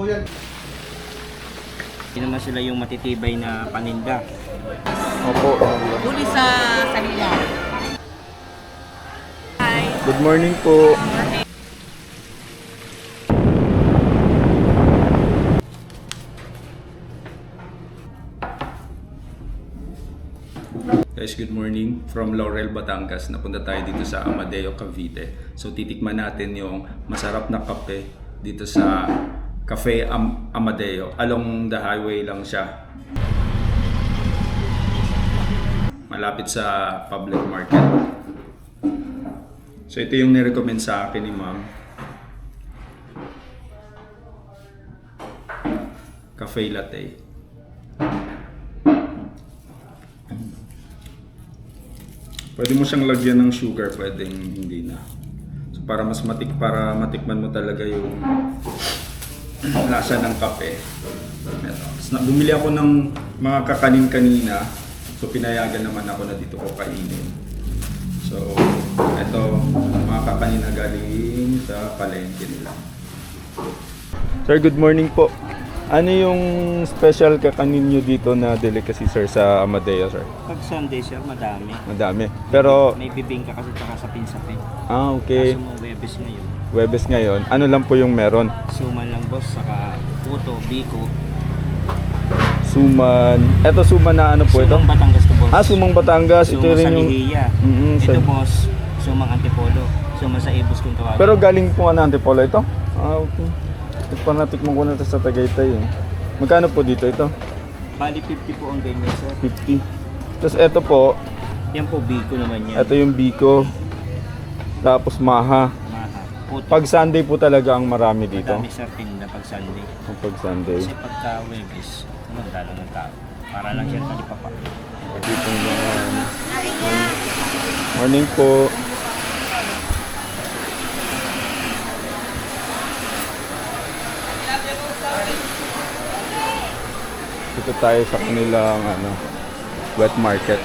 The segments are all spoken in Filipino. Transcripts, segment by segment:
Hindi naman sila yung matitibay na paninda. Opo. Huli sa kanila. Hi. Good morning po. Guys, good morning. From Laurel, Batangas, napunta tayo dito sa Amadeo, Cavite. So titikman natin yung masarap na kape dito sa Cafe Amadeo. Along the highway lang siya. Malapit sa public market. So ito yung nirecommend sa akin ni ma'am. Cafe latte. Pwede mo siyang lagyan ng sugar, pwedeng hindi na. So para matikman mo talaga yung lasa ng kape. So, bumili ako ng mga kakanin kanina. So pinayagan naman ako na dito ko kainin. So ito, mga kakanin na galing sa palengke nila. Sir, good morning po. Ano yung special kakanin nyo dito na delicacy, sir, sa Amadeo, sir? Pag Sunday, sir, madami. Madami. Pero, May bibingka kasi tsaka sa pinsapin. okay. Kaso mo Webes ngayon. Webes ngayon. Ano lang po yung meron? Suman lang, boss, saka puto, biko. Suman. Eto suman na ano po ito? Sumang Batangas to, boss. Sumang Batangas. Ito Sumang rin sa yung... Lihiya. Sir. Ito, boss, sumang Antipolo. Sumang sa Ibus kung tawagin. Pero galing po nga na Antipolo ito? Okay. Ito pa natikman ko na ito sa Tagaytay eh. Magkano po dito ito? Bali 50 po ang ganyan, sir. 50. Tapos ito po, Yan po, biko naman yan. ito yung biko. Tapos maha. Maha. Puto. Pag Sunday po talaga ang marami dito. Madami, sir, tinda pag Sunday. Pag Sunday. Kasi pagka Webes, magdala ng tao. Para lang siya talipapa. Dito yan. Morning po. Dito tayo sa kanilang wet market.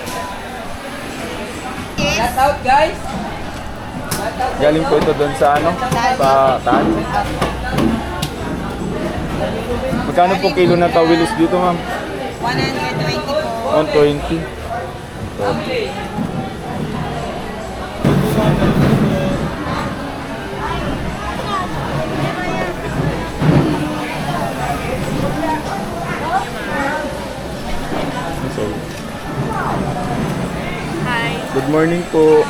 Shout out, guys. Galing po ito doon sa sa Tan. Magkano po kilo na tawilis dito, ma'am? 120 po. 120. So, Hi. good morning po.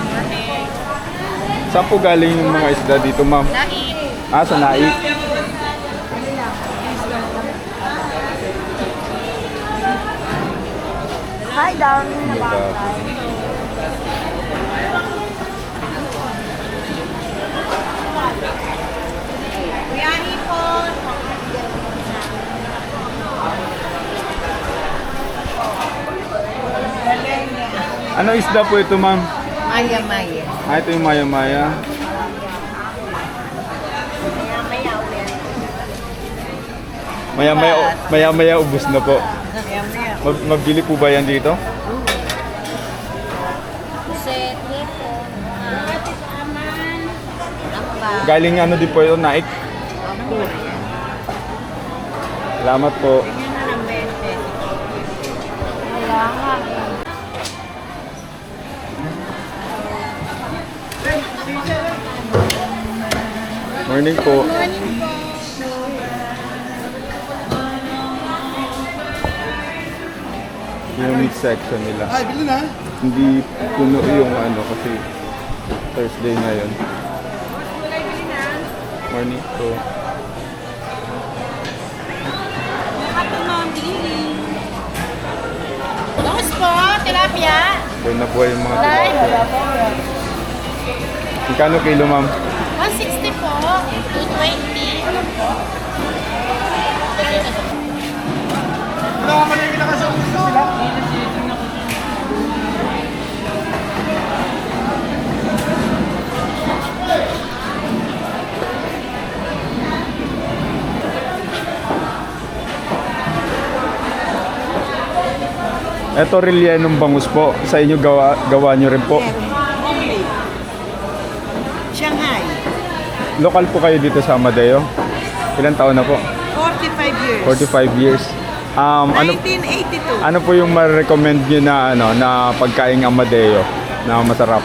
Saan po galing yung mga isda dito, ma'am? Naik. Sa Naik. Hi, down. Biyahe po. Ano isda po ito, ma'am? Maya, Maya. Ito yung maya-maya. Maya-maya ubos na po. Maya, Maya. Mabili po ba yan dito? Set, po. Apa. Galing ano din po ito, Naik. Opo. Salamat po. Tingnan na ng 20. Kailangan. Morning po. Yung meat section nila. Ay, bilhin na. Hindi puno yung kasi Thursday ngayon. Morning po. Tapos po, tilapia. Buhay na buhay yung mga tilapia. Magkano kilo, ma'am? 160 po. 220. Wala ka man yung kinakasama sila. Ito rellenong bangus po. Sa inyo gawa nyo rin po. Shanghai. Lokal po kayo dito sa Amadeo? Ilang taon na po? 40 45 years. 45 years. Ano 1982. ano po yung ma-recommend niyo na na pagkaing Amadeo na masarap?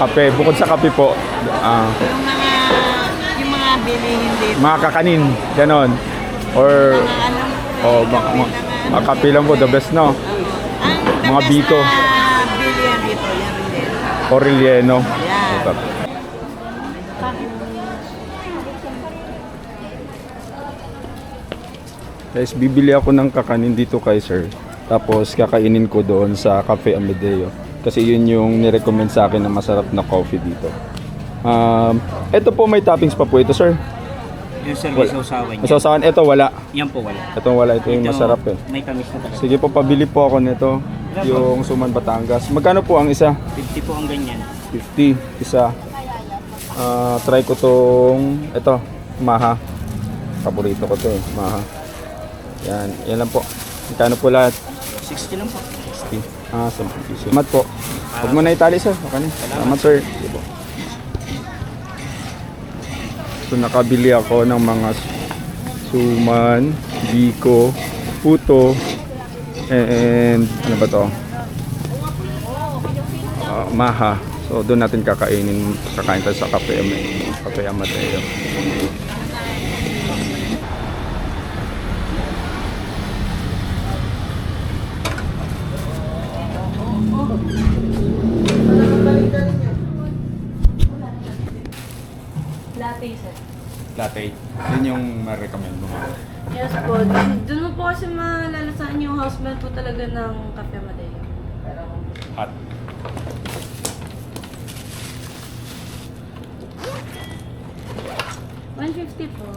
Kape. Bukod sa kape po, Yung mga bilihin dito. mga kakanin, ganon. Or mga kape lang po, the best, no? Ang the mga best bito. na bilihan dito, yan rin. O relleno. Yan. Guys, bibili ako ng kakanin dito kay sir. Tapos kakainin ko doon sa Cafe Amadeo. Kasi yun yung nirecommend sa akin na masarap na coffee dito. Ito po may toppings pa po ito, sir. Yung service usawan niya. Masasawan, ito wala. Yan po wala. Ito wala, ito yung masarap eh. May tamis na talaga. Sige po, pabili po ako nito. Yung Suman Batangas. Magkano po ang isa? 50 po ang ganyan. 50 isa. Try ko tong ito, Maha. Paborito ko to eh, Maha. Yan lang po. Magkano po lahat? 60 lang po. 60. 10 piso. Salamat po. Huwag mo na itali, sir. Okay na. Salamat, sir. Sige po. So, nakabili ako ng mga suman, biko, puto, and ano ba to? Maha. So, doon natin kakain tayo sa Cafe Amadeo. Latte. Yun yung ma-recommend mo. Yes po. Doon mo po kasi malalasahan yung house blend po talaga ng Cafe Amadeo. Hot. $150 po.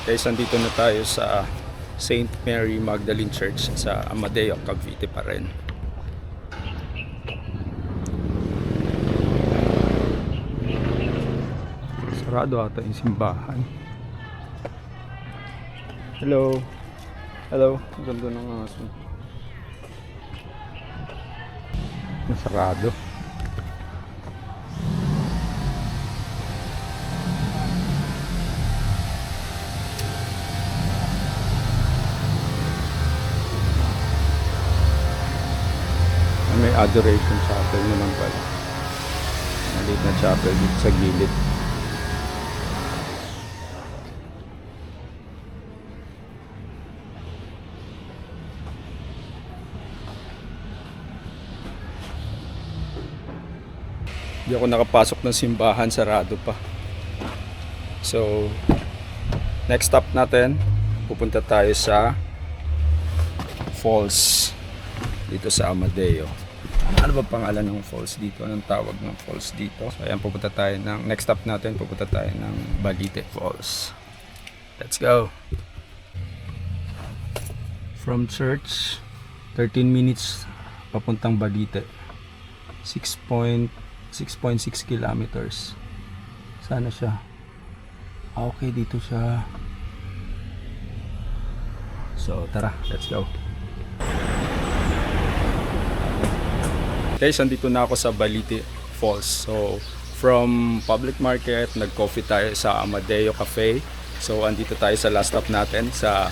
Guys, andito na tayo sa St. Mary Magdalene Church sa Amadeo, Cavite pa rin. Sarado ata yung simbahan. Hello. Hello. Ang ganda ng aso. Nasarado. May adoration chapel naman pala. Maliit na chapel dito sa gilid. Hindi ako nakapasok ng simbahan, sarado pa. So, next stop natin, pupunta tayo sa falls dito sa Amadeo. Ano ba pangalan ng falls dito? Anong tawag ng falls dito? So, ayan, pupunta tayo ng next stop natin, pupunta tayo ng Balite Falls. Let's go. From church, 13 minutes papuntang Balite. 6.6 kilometers. Sana siya. Okay, dito siya. So, tara, let's go. Guys, andito na ako sa Balite Falls. So, from public market, nag-coffee tayo sa Amadeo Cafe. So, andito tayo sa last stop natin sa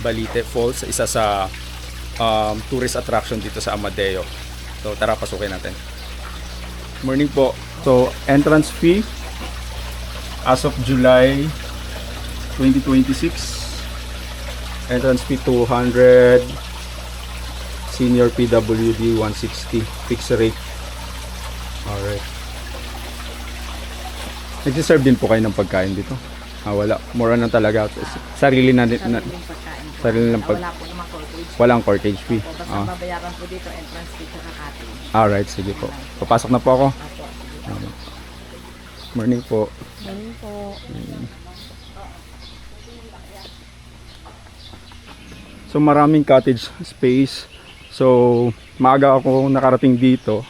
Balite Falls, isa sa tourist attraction dito sa Amadeo. So, tara, pasukin natin. Morning po. So, entrance fee as of July 2026. Entrance fee 200. Senior PWD 160 fixed rate. Alright. Nagsiserve din po kayo ng pagkain dito? Wala. More na talaga. Sarili na sarili ng Wala po naman corkage. walang corkage fee. O, basta babayaran po dito entrance fee sa cottage. Alright, sige po. Papasok na po ako. Morning po. Ganun po. So maraming cottage space. So maaga ako nakarating dito.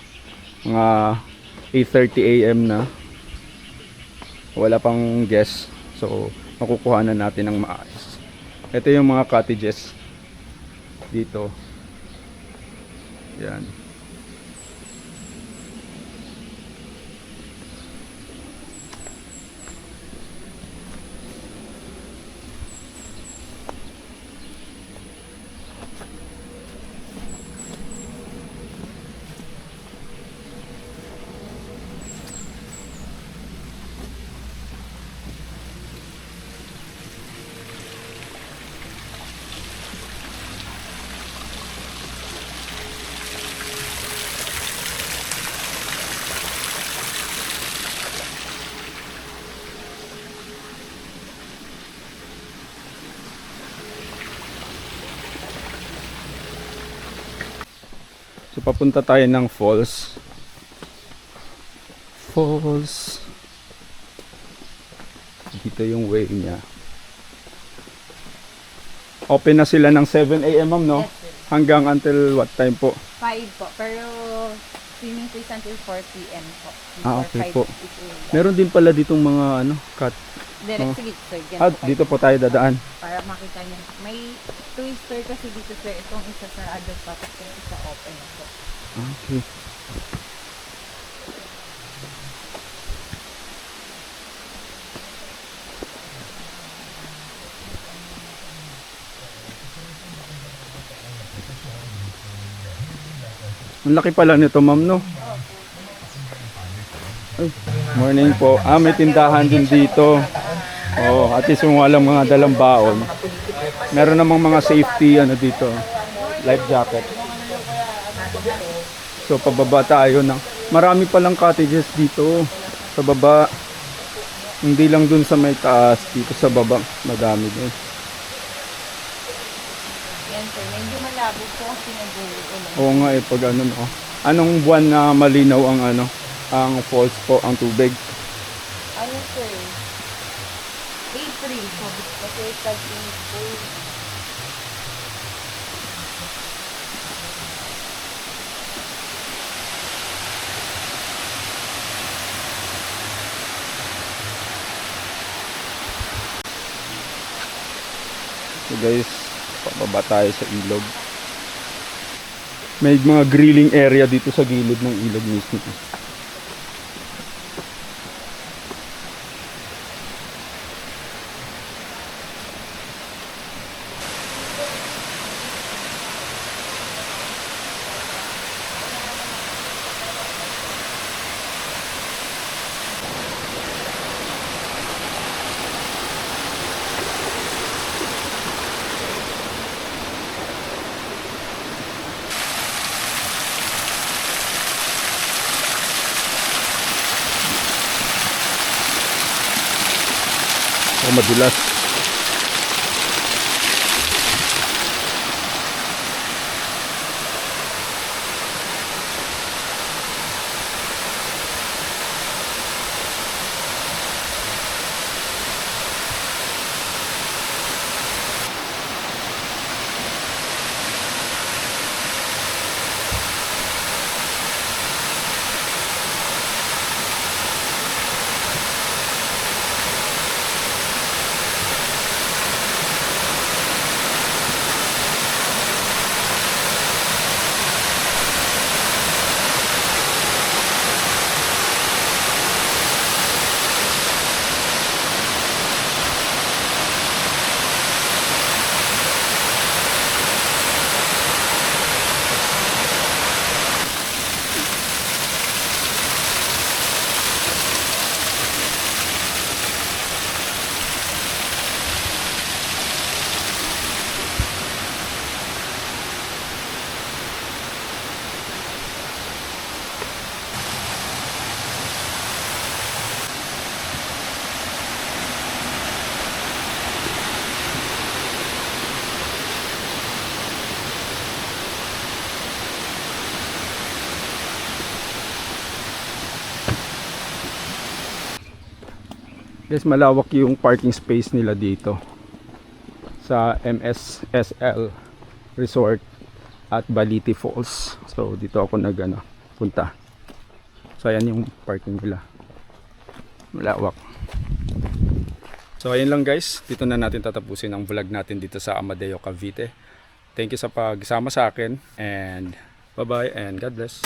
Mga 8:30 AM na. Wala pang guest. So makukuha na natin ng maayos. Ito yung mga cottages dito. Yan. So papunta tayo ng falls. Falls. Dito yung way niya. Open na sila ng 7 AM, ma'am, no? Yes, sir. Hanggang until what time po? 5 po. Pero swimming is until 4 p.m. po. Ah, Before okay 5 po. is uwi. Meron din pala ditong mga cut. Direct sige, sir. Dyan Ah, po kayo. dito po tayo dadaan. Para makita niyo. May twister kasi dito, sir. Itong isa sarado pa. Tapos yung isa open na po. Okay. Ang laki pala nito, ma'am, no? Ay, morning po. Ah, may tindahan din dito. Oh, at least kung walang mga dalang baon. Meron namang mga safety dito. Life jacket. So pababa tayo na. Marami palang cottages dito sa baba. Hindi lang dun sa may taas, dito sa baba madami din. Yan, sir. Medyo malabo po kasi nag-uulan. Oo nga pag no. Anong buwan na malinaw ang falls po, ang tubig? Ano, sir? April. Sabi ko kasi April. So guys, pababa tayo sa ilog. May mga grilling area dito sa gilid ng ilog mismo. O madulas. Guys, malawak yung parking space nila dito sa MSSL Resort at Balite Falls. So dito ako punta. So ayan yung parking nila. Malawak. So ayun lang guys, dito na natin tatapusin ang vlog natin dito sa Amadeo, Cavite. Thank you sa pagsama sa akin and bye bye and God bless.